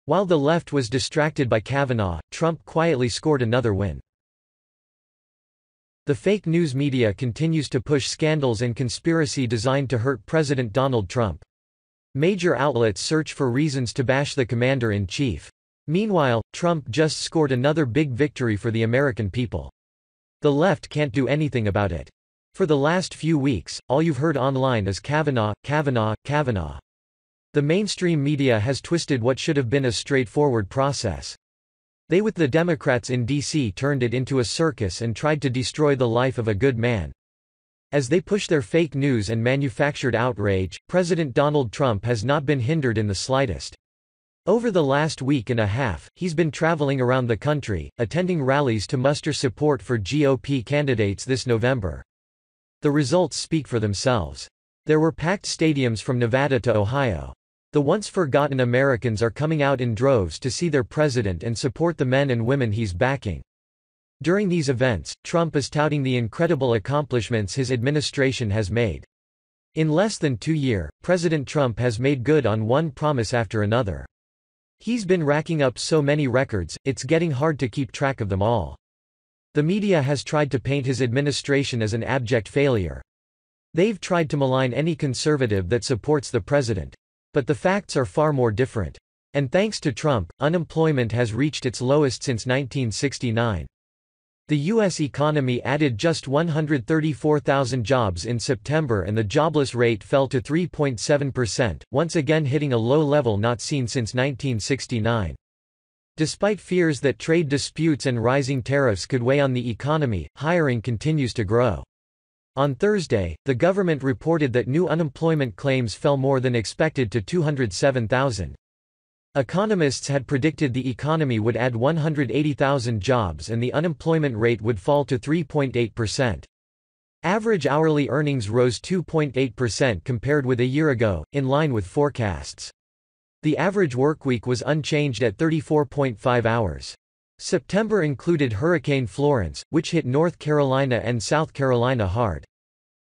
While the left was distracted by Kavanaugh, Trump quietly scored another win. The fake news media continues to push scandals and conspiracy designed to hurt President Donald Trump. Major outlets search for reasons to bash the commander-in-chief. Meanwhile, Trump just scored another big victory for the American people. The left can't do anything about it. For the last few weeks, all you've heard online is Kavanaugh, Kavanaugh, Kavanaugh. The mainstream media has twisted what should have been a straightforward process. They with the Democrats in D.C. turned it into a circus and tried to destroy the life of a good man. As they push their fake news and manufactured outrage, President Donald Trump has not been hindered in the slightest. Over the last week and a half, he's been traveling around the country, attending rallies to muster support for GOP candidates this November. The results speak for themselves. There were packed stadiums from Nevada to Ohio. The once forgotten Americans are coming out in droves to see their president and support the men and women he's backing. During these events, Trump is touting the incredible accomplishments his administration has made. In less than 2 years, President Trump has made good on one promise after another. He's been racking up so many records, it's getting hard to keep track of them all. The media has tried to paint his administration as an abject failure. They've tried to malign any conservative that supports the president. But the facts are far more different. And thanks to Trump, unemployment has reached its lowest since 1969. The U.S. economy added just 134,000 jobs in September and the jobless rate fell to 3.7%, once again hitting a low level not seen since 1969. Despite fears that trade disputes and rising tariffs could weigh on the economy, hiring continues to grow. On Thursday, the government reported that new unemployment claims fell more than expected to 207,000. Economists had predicted the economy would add 180,000 jobs and the unemployment rate would fall to 3.8%. Average hourly earnings rose 2.8% compared with a year ago, in line with forecasts. The average workweek was unchanged at 34.5 hours. September included Hurricane Florence, which hit North Carolina and South Carolina hard.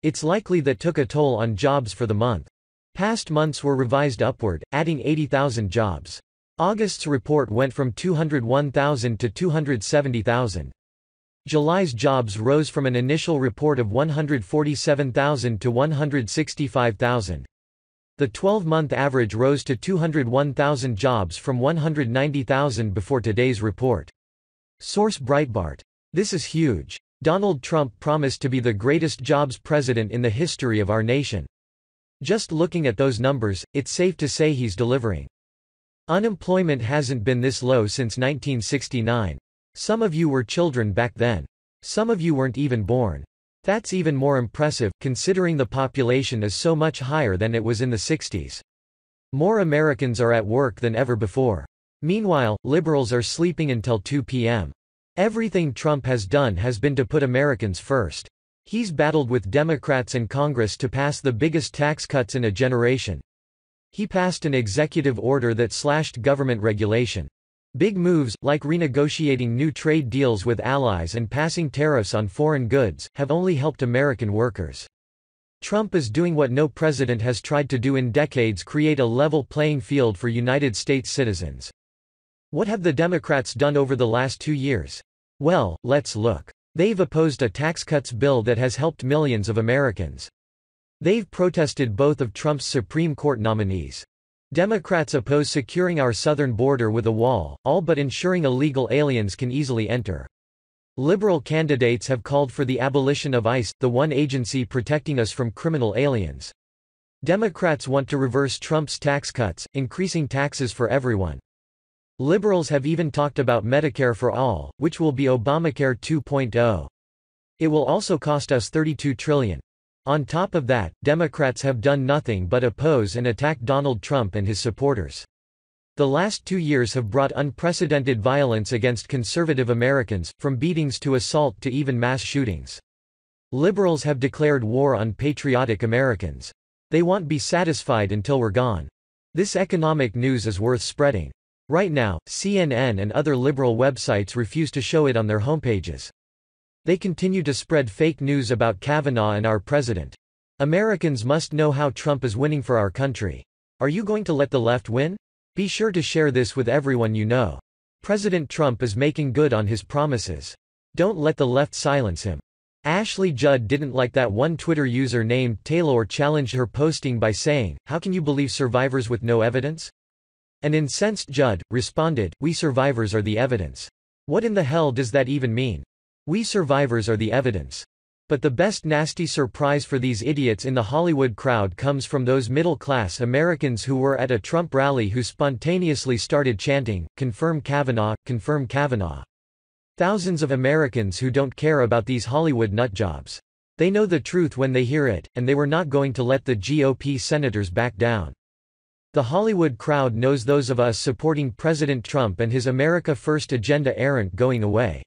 It's likely that took a toll on jobs for the month. Past months were revised upward, adding 80,000 jobs. August's report went from 201,000 to 270,000. July's jobs rose from an initial report of 147,000 to 165,000. The 12-month average rose to 201,000 jobs from 190,000 before today's report. Source Breitbart. This is huge. Donald Trump promised to be the greatest jobs president in the history of our nation. Just looking at those numbers, it's safe to say he's delivering. Unemployment hasn't been this low since 1969. Some of you were children back then. Some of you weren't even born. That's even more impressive, considering the population is so much higher than it was in the 60s. More Americans are at work than ever before. Meanwhile, liberals are sleeping until 2 p.m. Everything Trump has done has been to put Americans first. He's battled with Democrats and Congress to pass the biggest tax cuts in a generation. He passed an executive order that slashed government regulation. Big moves, like renegotiating new trade deals with allies and passing tariffs on foreign goods, have only helped American workers. Trump is doing what no president has tried to do in decades: create a level playing field for United States citizens. What have the Democrats done over the last 2 years? Well, let's look. They've opposed a tax cuts bill that has helped millions of Americans. They've protested both of Trump's Supreme Court nominees. Democrats oppose securing our southern border with a wall, all but ensuring illegal aliens can easily enter. Liberal candidates have called for the abolition of ICE, the one agency protecting us from criminal aliens. Democrats want to reverse Trump's tax cuts, increasing taxes for everyone. Liberals have even talked about Medicare for all, which will be Obamacare 2.0. It will also cost us $32 trillion. On top of that, Democrats have done nothing but oppose and attack Donald Trump and his supporters. The last 2 years have brought unprecedented violence against conservative Americans, from beatings to assault to even mass shootings. Liberals have declared war on patriotic Americans. They won't be satisfied until we're gone. This economic news is worth spreading. Right now, CNN and other liberal websites refuse to show it on their homepages. They continue to spread fake news about Kavanaugh and our president. Americans must know how Trump is winning for our country. Are you going to let the left win? Be sure to share this with everyone you know. President Trump is making good on his promises. Don't let the left silence him. Ashley Judd didn't like that one Twitter user named Taylor challenged her posting by saying, "How can you believe survivors with no evidence?" An incensed Judd responded, "We survivors are the evidence." What in the hell does that even mean? We survivors are the evidence. But the best nasty surprise for these idiots in the Hollywood crowd comes from those middle-class Americans who were at a Trump rally who spontaneously started chanting, "Confirm Kavanaugh, confirm Kavanaugh." Thousands of Americans who don't care about these Hollywood nutjobs. They know the truth when they hear it, and they were not going to let the GOP senators back down. The Hollywood crowd knows those of us supporting President Trump and his America First agenda aren't going away.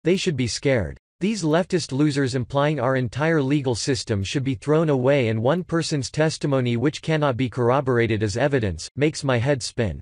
They should be scared. These leftist losers implying our entire legal system should be thrown away and one person's testimony which cannot be corroborated as evidence, makes my head spin.